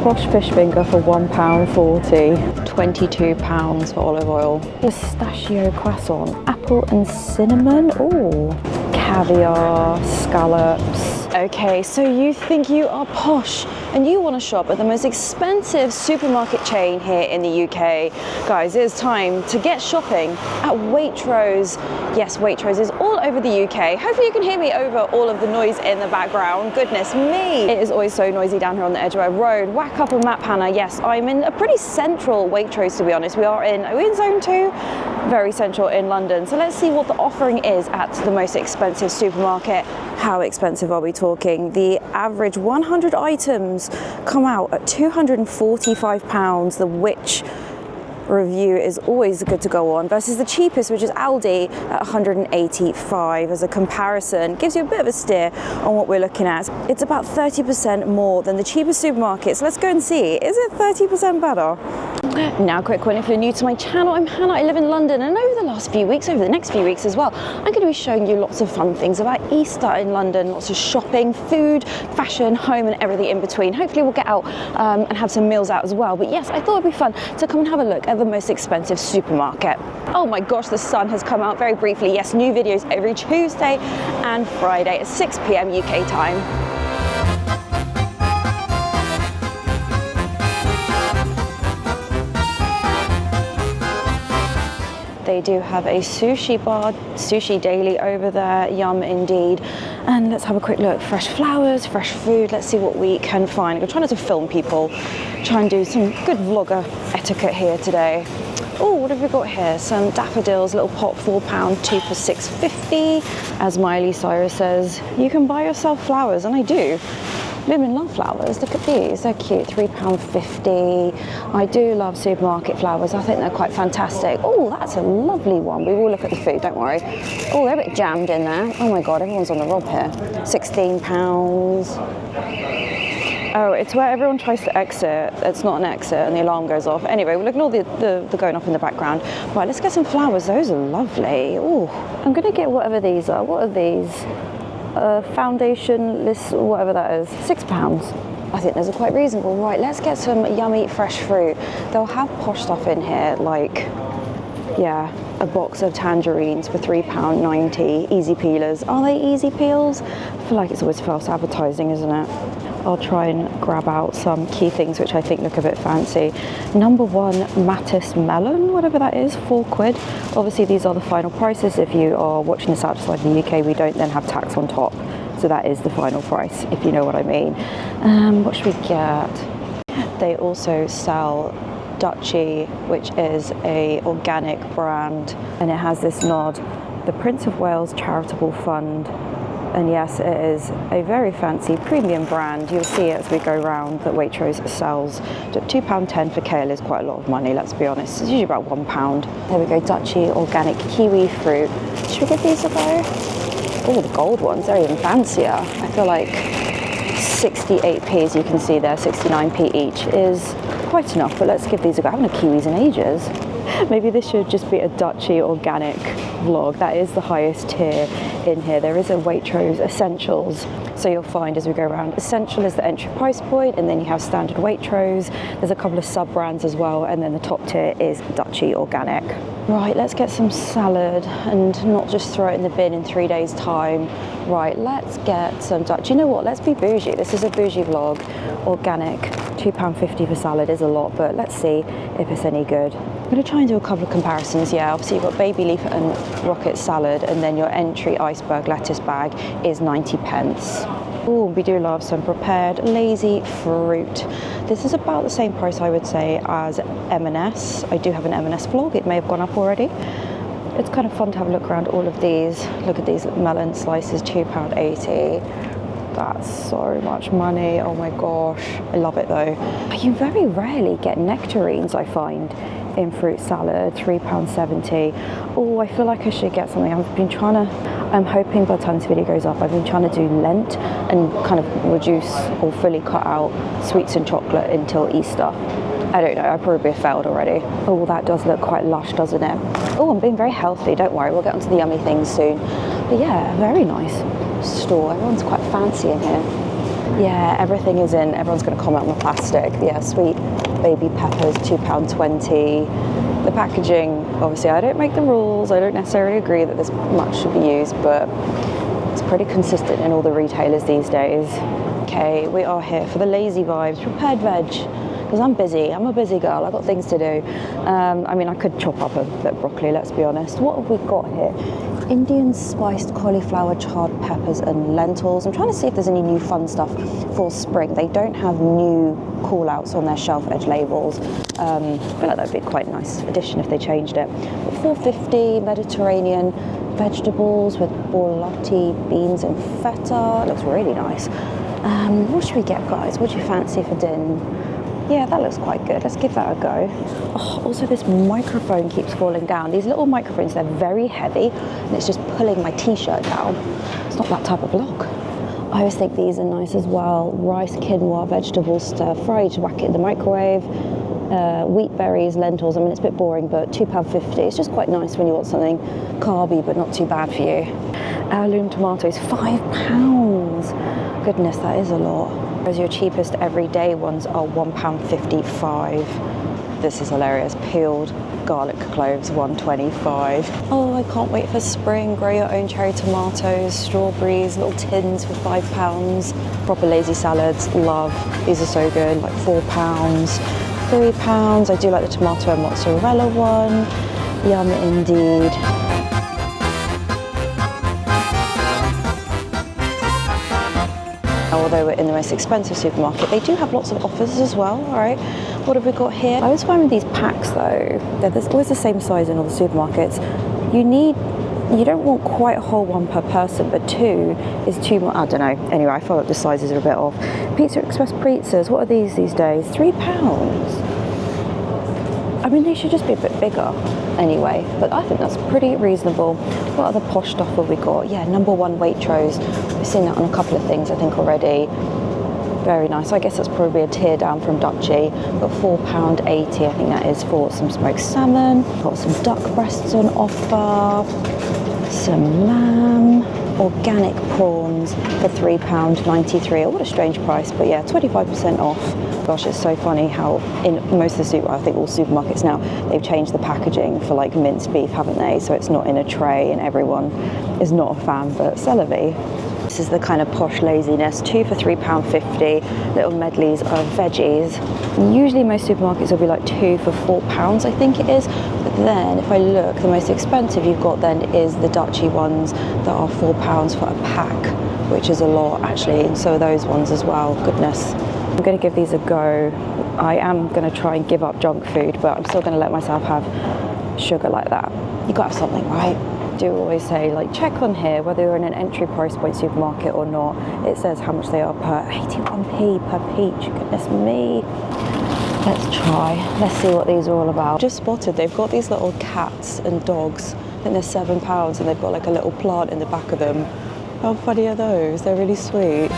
posh fish finger for £1.40. £22 for olive oil. Pistachio croissant, apple and cinnamon. Oh, caviar, scallops. Okay, so you think you are posh and you want to shop at the most expensive supermarket chain here in the UK. Guys, it's time to get shopping at Waitrose. Yes, Waitrose is all over the UK. Hopefully you can hear me over all of the noise in the background. Goodness me. It is always so noisy down here on the Edgware Road. Whack up a map, Hannah. Yes, I'm in a pretty central Waitrose, to be honest. Are we in zone 2? Very central in London. So let's see what the offering is at the most expensive supermarket. How expensive are we talking? The average 100 items come out at £245, the which review is always good to go on, versus the cheapest, which is Aldi, at 185. As a comparison, gives you a bit of a steer on what we're looking at. It's about 30% more than the cheapest supermarkets. Let's go and see, is it 30% better? Now, quick one, if you're new to my channel, I'm Hannah, I live in London, and over the next few weeks as well, I'm going to be showing you lots of fun things about Easter in London, lots of shopping, food, fashion, home, and everything in between. Hopefully we'll get out and have some meals out as well. But yes, I thought it'd be fun to come and have a look at the most expensive supermarket. Oh my gosh, the sun has come out very briefly. Yes, new videos every Tuesday and Friday at 6 p.m. UK time. They do have a sushi bar, sushi daily over there, yum indeed. And let's have a quick look. Fresh flowers, fresh food. Let's see what we can find. I'm trying not to film people, try and do some good vlogger etiquette here today. Oh, what have we got here? Some daffodils, little pot, £4, 2 for £6.50. As Miley Cyrus says, you can buy yourself flowers, and I do. Women love flowers. Look at these, they're cute. £3.50. I do love supermarket flowers. I think they're quite fantastic. Oh, that's a lovely one. We will look at the food, don't worry. Oh, they're a bit jammed in there. Oh my God, everyone's on the rob here. £16. Oh, it's where everyone tries to exit. It's not an exit and the alarm goes off. Anyway, we'll ignore the going off in the background. Right, let's get some flowers. Those are lovely. Oh, I'm gonna get whatever these are. What are these? Foundation list, whatever that is, £6. I think those are quite reasonable. Right, let's get some yummy fresh fruit. They'll have posh stuff in here, like, yeah, a box of tangerines for £3.90. Easy peelers. Are they easy peels? I feel like it's always false advertising, isn't it? I'll try and grab out some key things which I think look a bit fancy. Number 1, Mattis melon, whatever that is, £4. Obviously these are the final prices. If you are watching this outside the UK, we don't then have tax on top. So that is the final price, if you know what I mean. What should we get? They also sell Dutchie, which is a organic brand, and it has this nod, the Prince of Wales Charitable Fund. And yes, it is a very fancy premium brand. You'll see it as we go around that Waitrose sells. £2.10 for kale is quite a lot of money, let's be honest. It's usually about £1. There we go, Dutchie organic kiwi fruit. Should we give these a go? Oh, the gold ones, they're even fancier. I feel like 68p, as you can see there, 69p each is quite enough, but let's give these a go. I haven't had kiwis in ages. Maybe this should just be a Dutchie organic vlog. That is the highest tier in here. There is a Waitrose Essentials. So you'll find as we go around, Essential is the entry price point, and then you have standard Waitrose. There's a couple of sub-brands as well, and then the top tier is Dutchie Organic. Right, let's get some salad and not just throw it in the bin in 3 days' time. Right, let's get some Dutch. You know what, let's be bougie. This is a bougie vlog. Organic, £2.50 for salad is a lot, but let's see if it's any good. I'm going to try and do a couple of comparisons. Yeah, obviously you've got baby leaf and rocket salad, and then your entry iceberg lettuce bag is 90p. Oh, we do love some prepared lazy fruit. This is about the same price, I would say, as M&S. I do have an M&S vlog. It may have gone up already. It's kind of fun to have a look around all of these. Look at these melon slices, £2.80. That's so much money. Oh my gosh, I love it though. You very rarely get nectarines, I find, in fruit salad, £3.70. Oh, I feel like I should get something. I'm hoping by the time this video goes up, I've been trying to do Lent and kind of reduce or fully cut out sweets and chocolate until Easter. I don't know, I probably failed already. Oh, that does look quite lush, doesn't it? Oh, I'm being very healthy, don't worry, we'll get onto the yummy things soon. But yeah, very nice store. Everyone's quite fancy in here. Yeah, everything is in. Everyone's going to comment on the plastic. Yeah, sweet baby peppers, £2.20. The packaging, obviously I don't make the rules. I don't necessarily agree that this much should be used, but it's pretty consistent in all the retailers these days. Okay, we are here for the lazy vibes, prepared veg. Because I'm busy, I'm a busy girl, I've got things to do. I mean, I could chop up a bit of broccoli, let's be honest. What have we got here? Indian spiced cauliflower, charred peppers and lentils. I'm trying to see if there's any new fun stuff for spring. They don't have new call outs on their shelf edge labels. I feel like that'd be quite a nice addition if they changed it. But $4.50 Mediterranean vegetables with borlotti, beans and feta. It looks really nice. What should we get, guys? What do you fancy for dinner? Yeah, that looks quite good. Let's give that a go. Oh, also this microphone keeps falling down. These little microphones, they're very heavy and it's just pulling my t-shirt down. It's not that type of vlog. I always think these are nice as well. Rice, quinoa, vegetables, stir fry, you just whack it in the microwave. Wheat berries, lentils, I mean it's a bit boring, but £2.50. It's just quite nice when you want something carby but not too bad for you. Heirloom tomatoes, £5. Goodness, that is a lot. Whereas your cheapest everyday ones are £1.55. This is hilarious. Peeled garlic cloves, $1.25. Oh, I can't wait for spring. Grow your own cherry tomatoes, strawberries, little tins for £5. Proper lazy salads, love. These are so good, like £4, £3. I do like the tomato and mozzarella one. Yum indeed. Although we're in the most expensive supermarket, they do have lots of offers as well. All right, what have we got here? I always find with these packs though, they're always the same size in all the supermarkets. You don't want quite a whole one per person, but two is too much. I don't know. Anyway, I feel like the sizes are a bit off. Pizza Express pizzas, what are these days? £3. I mean, they should just be a bit bigger anyway, but I think that's pretty reasonable. What other posh stuff have we got? Yeah, number one Waitrose. We've seen that on a couple of things, I think, already. Very nice. I guess that's probably a tear down from Dutchy, but £4.80, I think that is for some smoked salmon. Got some duck breasts on offer, some lamb, organic prawns for £3.93. Oh, what a strange price, but yeah, 25% off. Gosh, it's so funny how in most of the I think all supermarkets now, they've changed the packaging for like minced beef, haven't they? So it's not in a tray and everyone is not a fan, but c'est la vie. This is the kind of posh laziness. 2 for £3.50, little medleys of veggies. Usually most supermarkets will be like 2 for £4, I think it is. But then if I look, the most expensive you've got then is the Dutchy ones that are £4 for a pack, which is a lot actually. And so are those ones as well, goodness. I'm going to give these a go. I am going to try and give up junk food, but I'm still going to let myself have sugar like that. You got to have something, right? I do always say, like, check on here whether you're in an entry price point supermarket or not. It says how much they are per 81p per peach. Goodness me. Let's try. Let's see what these are all about. Just spotted they've got these little cats and dogs. I think they're £7 and they've got like a little plant in the back of them. How funny are those? They're really sweet.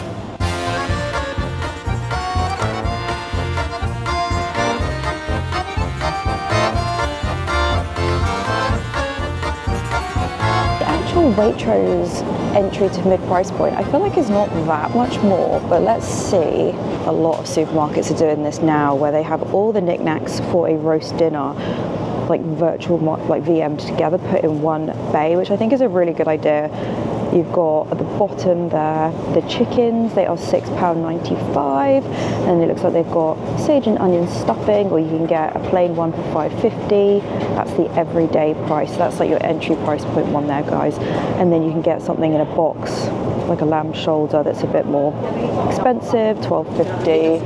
Waitrose entry to mid-price point, I feel like it's not that much more, but let's see. A lot of supermarkets are doing this now where they have all the knickknacks for a roast dinner, like virtual, like VM'd together, put in one bay, which I think is a really good idea. You've got at the bottom there the chickens, they are £6.95, and it looks like they've got sage and onion stuffing, or you can get a plain one for £5.50. That's the everyday price. That's like your entry price point one there, guys. And then you can get something in a box, like a lamb shoulder, that's a bit more expensive, £12.50,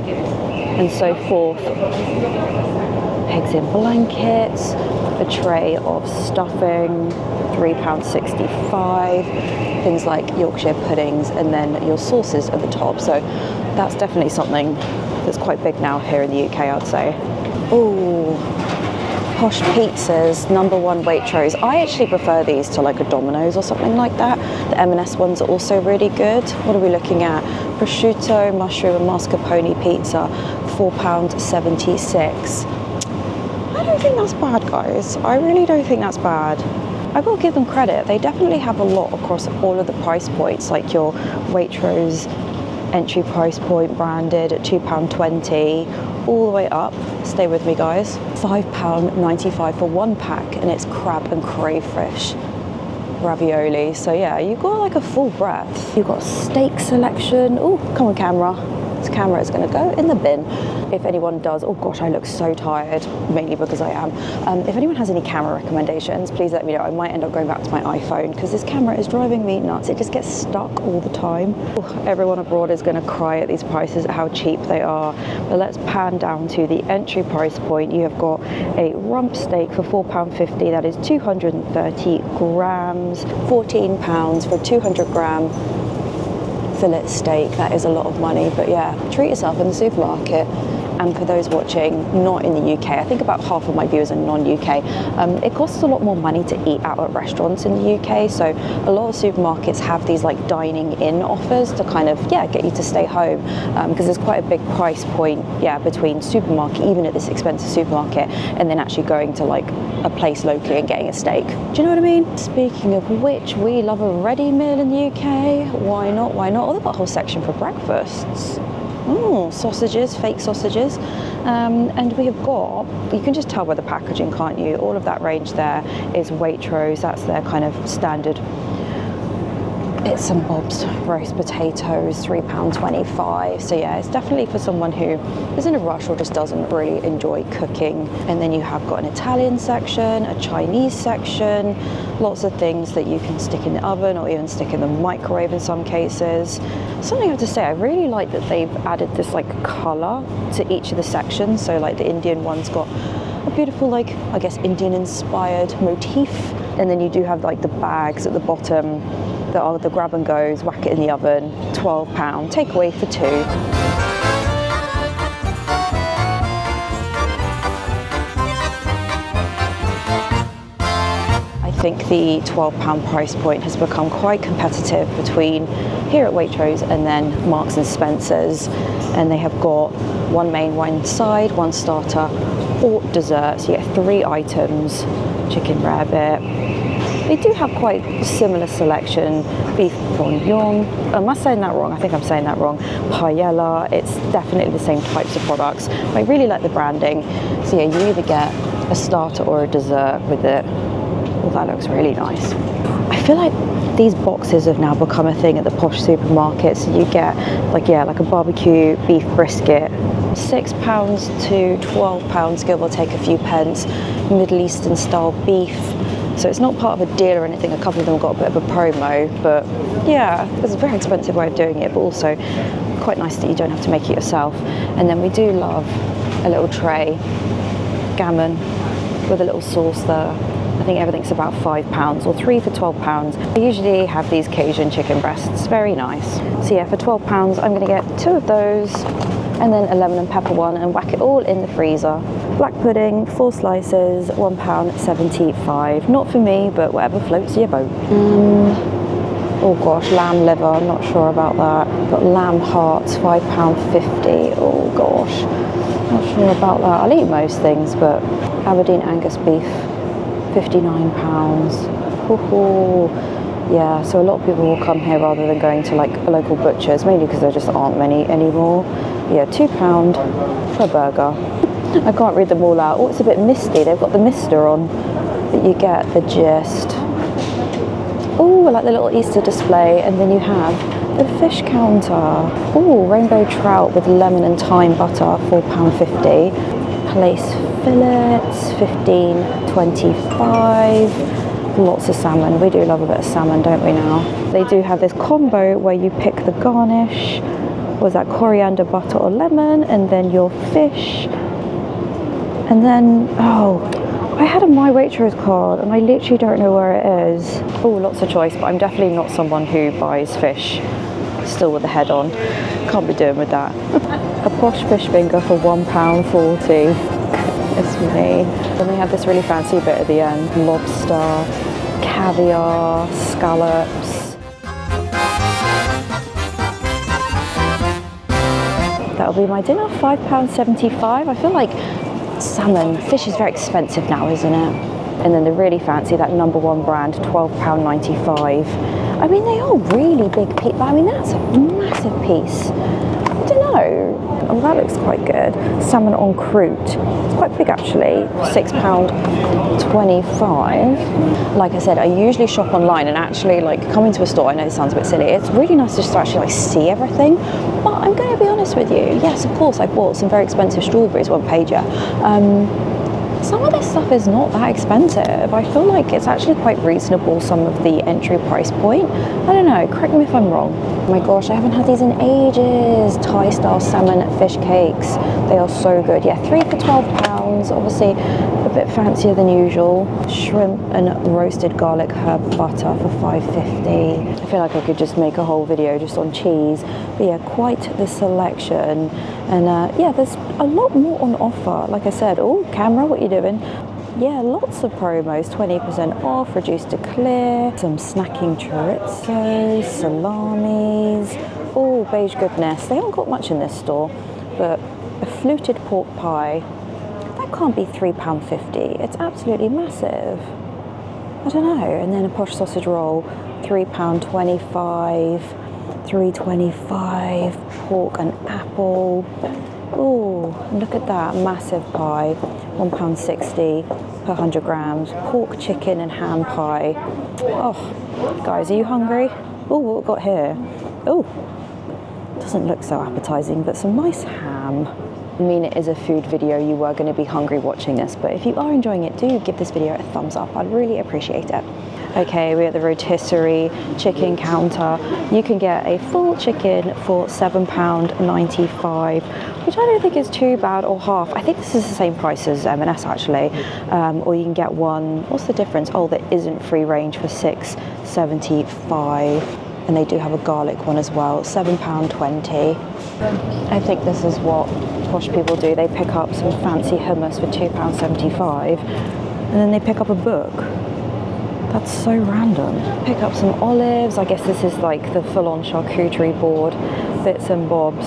and so forth. Eggs in blankets, a tray of stuffing, £3.65. Things like Yorkshire puddings, and then your sauces at the top. So that's definitely something that's quite big now here in the UK, I'd say. Oh, posh pizzas, number one Waitrose. I actually prefer these to like a Domino's or something like that. The M&S ones are also really good. What are we looking at? Prosciutto, mushroom and mascarpone pizza, £4.76. I don't think that's bad, guys. I really don't think that's bad. I will give them credit. They definitely have a lot across all of the price points, like your Waitrose entry price point branded at £2.20, all the way up, stay with me guys, £5.95 for one pack, and it's crab and crayfish ravioli. So yeah, you've got like a full breadth. You've got steak selection. Oh, come on camera. This camera is going to go in the bin. If anyone does, oh gosh, I look so tired, mainly because I am. If anyone has any camera recommendations, please let me know. I might end up going back to my iPhone because this camera is driving me nuts. It just gets stuck all the time. Oh, everyone abroad is going to cry at these prices, at how cheap they are. But let's pan down to the entry price point. You have got a rump steak for £4.50. That is 230 grams. £14 for 200 gram fillet steak. That is a lot of money, but yeah, treat yourself in the supermarket. And for those watching not in the UK, I think about half of my viewers are non-UK, it costs a lot more money to eat out at restaurants in the UK, so a lot of supermarkets have these like dining in offers to kind of, yeah, get you to stay home, because there's quite a big price point, yeah, between supermarket, even at this expensive supermarket, and then actually going to like a place locally and getting a steak. Do you know what I mean? Speaking of which, we love a ready meal in the UK. Why not? Why not? Oh, they've got a whole section for breakfasts. Sausages, fake sausages, and we have got, you can just tell by the packaging, can't you? All of that range there is Waitrose. That's their kind of standard bits and bobs. Roast potatoes, £3.25. So yeah, it's definitely for someone who is in a rush or just doesn't really enjoy cooking. And then you have got an Italian section, a Chinese section, lots of things that you can stick in the oven or even stick in the microwave in some cases. Something I have to say, I really like that they've added this like colour to each of the sections. So like the Indian one's got a beautiful, like, I guess Indian inspired motif. And then you do have like the bags at the bottom that are the grab and goes, whack it in the oven, £12, takeaway for two. I think the £12 price point has become quite competitive between here at Waitrose and then Marks and Spencer's, and they have got one main, one side, one starter, or dessert. So you get 3 items, chicken rarebit. They do have quite similar selection, beef bourguignon, am I saying that wrong? I think I'm saying that wrong, paella. It's definitely the same types of products. I really like the branding. So yeah, you either get a starter or a dessert with it. Oh, that looks really nice. I feel like these boxes have now become a thing at the posh supermarkets. So you get like, yeah, like a barbecue beef brisket, £6 to £12, give or take a few pence, Middle Eastern style beef. So it's not part of a deal or anything. A couple of them got a bit of a promo, but yeah, it's a very expensive way of doing it, but also quite nice that you don't have to make it yourself. And then we do love a little tray, gammon with a little sauce there. I think everything's about £5 or 3 for £12. I usually have these Cajun chicken breasts, very nice. So yeah, for £12, I'm gonna get 2 of those and then a lemon and pepper one and whack it all in the freezer. Black pudding, 4 slices, £1.75. Not for me, but whatever floats your boat. Oh gosh, lamb liver, I'm not sure about that. Got lamb hearts, £5.50. Oh gosh, not sure about that. I'll eat most things, but Aberdeen Angus beef, £59. Yeah, so a lot of people will come here rather than going to like a local butcher's, mainly because there just aren't many anymore. Yeah, £2 for a burger. I can't read them all out. Oh, it's a bit misty. They've got the mister on, but you get the gist. Oh, I like the little Easter display. And then you have the fish counter. Oh, rainbow trout with lemon and thyme butter, £4.50. Place fillets, £15.25. Lots of salmon. We do love a bit of salmon, don't we now? They do have this combo where you pick the garnish. Was that coriander, butter or lemon? And then your fish. And then, oh, I had a My Waitrose card and I literally don't know where it is. Oh, lots of choice, but I'm definitely not someone who buys fish still with the head on. Can't be doing with that. A posh fish finger for £1.40. It's me. Then they have this really fancy bit at the end. Lobster, caviar, scallops. That'll be my dinner, £5.75. I feel like salmon, fish is very expensive now, isn't it? And then the really fancy, that number one brand, £12.95. I mean, they are really big pieces. I mean, that's a massive piece. I don't know. Oh, that looks quite good. Salmon en croûte. It's quite big actually. £6.25. Like I said, I usually shop online, and actually, like, coming to a store, I know this sounds a bit silly, it's really nice just to actually like see everything. But I'm going to be honest with you. Yes, of course, I bought some very expensive strawberries one pager. Some of this stuff is not that expensive. I feel like it's actually quite reasonable, some of the entry price point. I don't know, correct me if I'm wrong. Oh my gosh, I haven't had these in ages. Thai style salmon fish cakes. They are so good. Yeah, 3 for £12. Obviously a bit fancier than usual. Shrimp and roasted garlic herb butter for £5.50. I feel like I could just make a whole video just on cheese. But yeah, quite the selection. And yeah, there's a lot more on offer. Like I said, oh, camera, what you doing? Yeah, lots of promos, 20% off, reduced to clear, some snacking chorizos, salamis, oh, beige goodness. They haven't got much in this store, but a fluted pork pie, that can't be £3.50. It's absolutely massive. I don't know. And then a posh sausage roll, £3.25, £3.25, pork and apple. Oh, look at that, massive pie, £1.60 per 100 grams. Pork, chicken and ham pie. Oh, guys, are you hungry? Oh, what we've got here? Oh, doesn't look so appetizing, but some nice ham. I mean, it is a food video, you were going to be hungry watching this, but if you are enjoying it, do give this video a thumbs up. I'd really appreciate it. Okay, we're at the rotisserie chicken counter. You can get a full chicken for £7.95, which I don't think is too bad, or half. I think this is the same price as M&S actually. Or you can get one, what's the difference? Oh, that isn't free range for £6.75. And they do have a garlic one as well, £7.20. I think this is what posh people do. They pick up some fancy hummus for £2.75, and then they pick up a book. That's so random. Pick up some olives. I guess this is like the full-on charcuterie board, bits and bobs.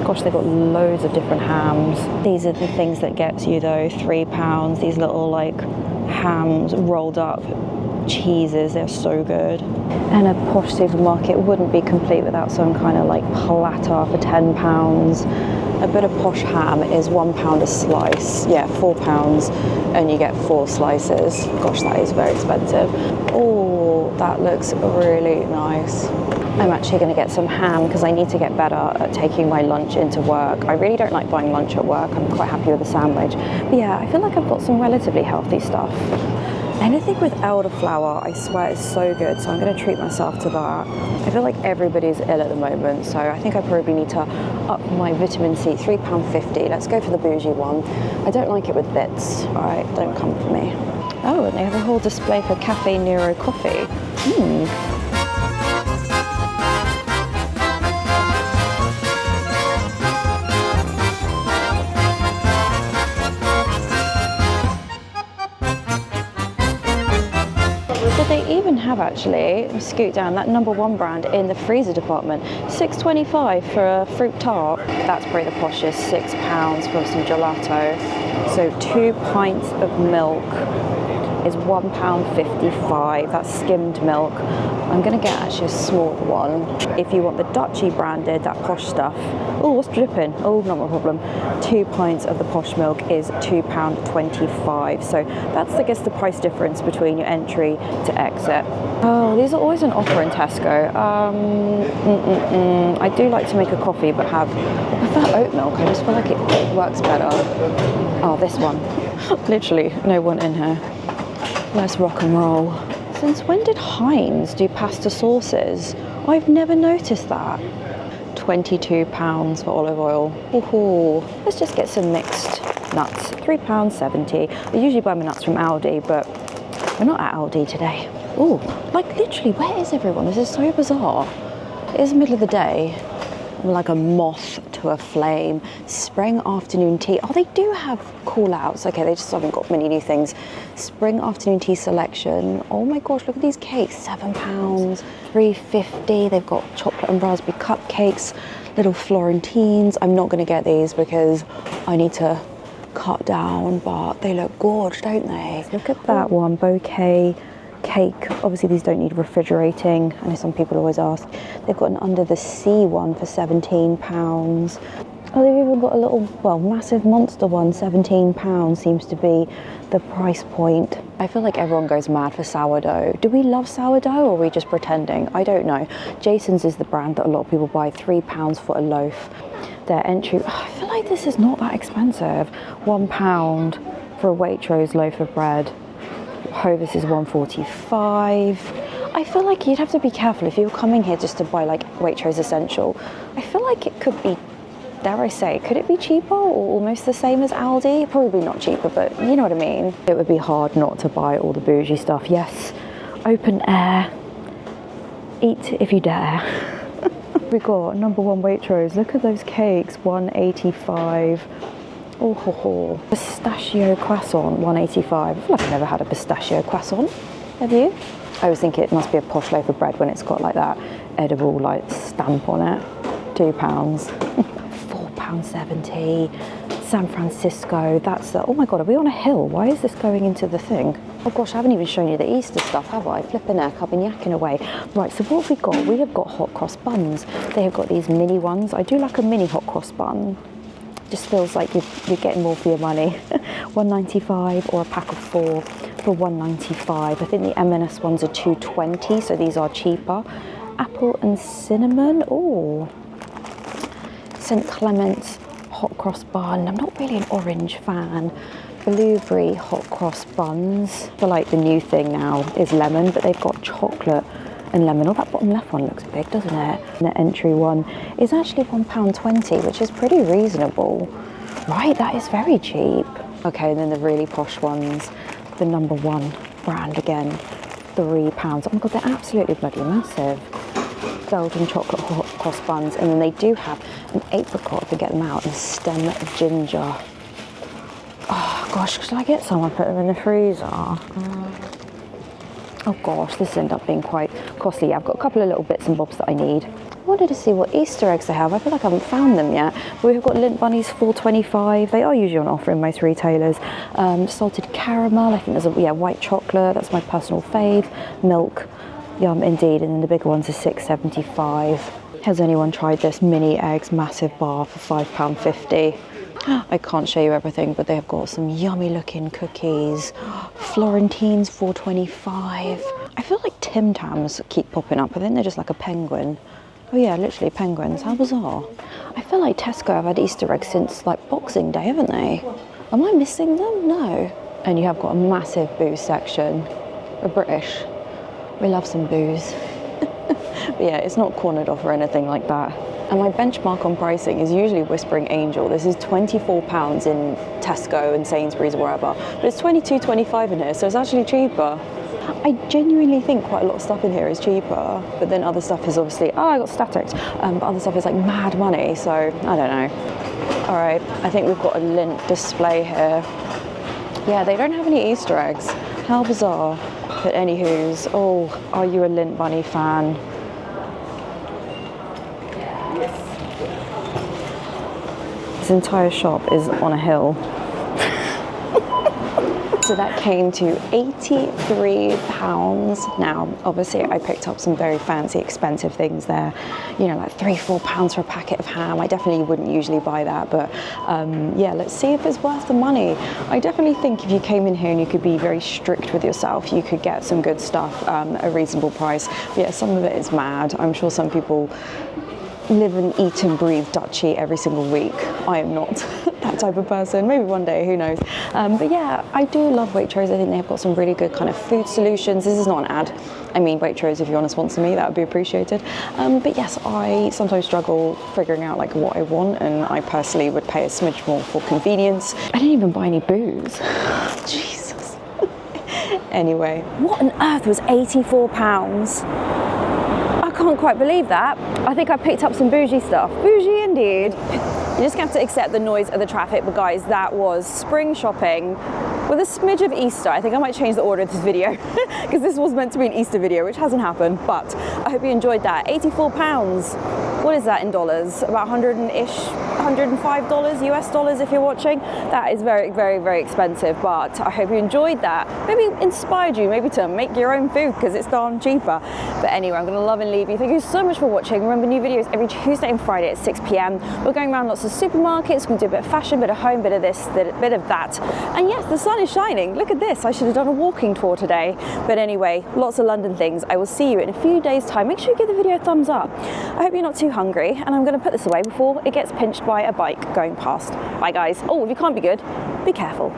Gosh, they've got loads of different hams. These are the things that gets you though, £3. These little like hams rolled up cheeses, they're so good. And a posh supermarket wouldn't be complete without some kind of like platter for £10. A bit of posh ham is £1 a slice. Yeah, £4, and you get 4 slices. Gosh, that is very expensive. Oh, that looks really nice. I'm actually going to get some ham because I need to get better at taking my lunch into work. I really don't like buying lunch at work. I'm quite happy with a sandwich. But yeah, I feel like I've got some relatively healthy stuff. Anything with elderflower, I swear, is so good, so I'm going to treat myself to that. I feel like everybody's ill at the moment, so I think I probably need to up my vitamin C, £3.50. Let's go for the bougie one. I don't like it with bits. All right, don't come for me. Oh, and they have a whole display for Cafe Nero coffee. They even have actually, let me scoot down, that number one brand in the freezer department, £6.25 for a fruit tart. That's probably the poshest, £6 for some gelato. So 2 pints of milk is £1.55. That's skimmed milk. I'm gonna get actually a small one. If you want the Dutchy branded, that posh stuff. Oh, what's dripping? Oh, not my problem. 2 pints of the posh milk is £2.25. So that's, I guess, the price difference between your entry to exit. Oh, these are always an offer in Tesco. I do like to make a coffee, but I prefer oat milk. I just feel like it works better. Oh, this one. Literally no one in here. Let's rock and roll. Since when did Heinz do pasta sauces? I've never noticed that. £22 for olive oil. Ooh, let's just get some mixed nuts. £3.70. I usually buy my nuts from Aldi, but we're not at Aldi today. Ooh, like literally, where is everyone? This is so bizarre. It is the middle of the day. I'm like a moth to a flame. Spring afternoon tea. Oh, they do have call outs. Okay, they just haven't got many new things. Spring afternoon tea selection. Oh my gosh, look at these cakes. £7, £3.50. They've got chocolate and raspberry cupcakes, little Florentines. I'm not gonna get these because I need to cut down, but they look gorgeous, don't they? Look at that one, bouquet cake. Obviously these don't need refrigerating. I know some people always ask. They've got an under the sea one for £17. Oh, they've even got a little, well, massive monster one. £17 seems to be the price point. I feel like everyone goes mad for sourdough. Do we love sourdough, or are we just pretending? I don't know. Jason's is the brand that a lot of people buy. £3 for a loaf. Their entry, I feel like this is not that expensive. £1 for a Waitrose loaf of bread. Hovis is £1.45. I feel like you'd have to be careful if you were coming here just to buy like Waitrose essential. I feel like it could be, dare I say, could it be cheaper or almost the same as Aldi? Probably not cheaper, but you know what I mean. It would be hard not to buy all the bougie stuff. Yes, open air, eat if you dare. We got number one Waitrose. Look at those cakes, £1.85. Oh ho ho. Pistachio croissant, £1.85. I feel like I've never had a pistachio croissant. Have you? I always think it must be a posh loaf of bread when it's got like that edible like stamp on it. £2. £4.70. San Francisco, that's the, oh my god, are we on a hill? Why is this going into the thing? Oh gosh, I haven't even shown you the Easter stuff, have I? Flipping heck, I've been yakking away. Right, so what have we got? We have got hot cross buns. They have got these mini ones. I do like a mini hot cross bun. Just feels like you're getting more for your money. £1.95, or a pack of 4 for £1.95. I think the M&S ones are £2.20, so these are cheaper. Apple and cinnamon, oh. St. Clement's hot cross bun. I'm not really an orange fan. Blueberry hot cross buns. I feel like the new thing now is lemon, but they've got chocolate and lemon. Oh, that bottom left one looks big, doesn't it? And the entry one is actually £1.20, which is pretty reasonable. Right, that is very cheap. Okay, and then the really posh ones, the number one brand again, £3. Oh my god, they're absolutely bloody massive. Belgian chocolate hot cross buns, and then they do have an apricot if you get them out, and stem ginger. Oh gosh, should I get some? I put them in the freezer. Oh gosh, this ended up being quite costly. Yeah, I've got a couple of little bits and bobs that I need. I wanted to see what Easter eggs they have. I feel like I haven't found them yet. We've got Lindt bunnies, £4.25. They are usually on offer in most retailers. Salted caramel, I think there's a white chocolate. That's my personal fave. Milk, yum indeed. And then the bigger ones are £6.75. Has anyone tried this mini eggs massive bar for £5.50? I can't show you everything, but they've got some yummy looking cookies. Florentines, £4.25. I feel like Tim Tams keep popping up. I think they're just like a penguin. Oh yeah, literally penguins. How bizarre. I feel like Tesco have had Easter eggs since like Boxing Day, haven't they? Am I missing them? No. And you have got a massive booze section. We're British. We love some booze. But yeah, it's not cornered off or anything like that. And my benchmark on pricing is usually Whispering Angel. This is £24 in Tesco and Sainsbury's or wherever. But it's £22.25 in here, so it's actually cheaper. I genuinely think quite a lot of stuff in here is cheaper, but then other stuff is obviously, oh, I got statics, but other stuff is like mad money, so I don't know. All right, I think we've got a Lindt display here. Yeah, they don't have any Easter eggs. How bizarre. But anywho's, oh, are you a Lindt bunny fan? This entire shop is on a hill. So that came to £83. Now, obviously I picked up some very fancy, expensive things there. You know, like £3-4 for a packet of ham. I definitely wouldn't usually buy that, but yeah, let's see if it's worth the money. I definitely think if you came in here and you could be very strict with yourself, you could get some good stuff at a reasonable price. But yeah, some of it is mad. I'm sure some people live and eat and breathe Dutchie every single week. I am not that type of person. Maybe one day, who knows. But yeah, I do love Waitrose. I think they've got some really good kind of food solutions. This is not an ad. I mean, Waitrose, if you want to sponsor me, that would be appreciated. But yes, I sometimes struggle figuring out like what I want, and I personally would pay a smidge more for convenience. I didn't even buy any booze. Jesus. Anyway, what on earth was £84? I can't quite believe that. I think I picked up some bougie stuff. Bougie indeed. You're just gonna have to accept the noise of the traffic, but guys, that was spring shopping with a smidge of Easter. I think I might change the order of this video because this was meant to be an Easter video, which hasn't happened, but I hope you enjoyed that. £84. What is that in dollars? About 100-ish, $105 US dollars if you're watching. That is very, very, very expensive, but I hope you enjoyed that. Maybe inspired you maybe to make your own food because it's darn cheaper. But anyway, I'm gonna love and leave you. Thank you so much for watching. Remember, new videos every Tuesday and Friday at 6 p.m. We're going around lots of supermarkets. We're gonna do a bit of fashion, bit of home, bit of this, bit of that. And yes, the sun is shining. Look at this. I should have done a walking tour today. But anyway, lots of London things. I will see you in a few days' time. Make sure you give the video a thumbs up. I hope you're not too hungry, and I'm gonna put this away before it gets pinched by a bike going past. Bye guys. Oh, if you can't be good, be careful.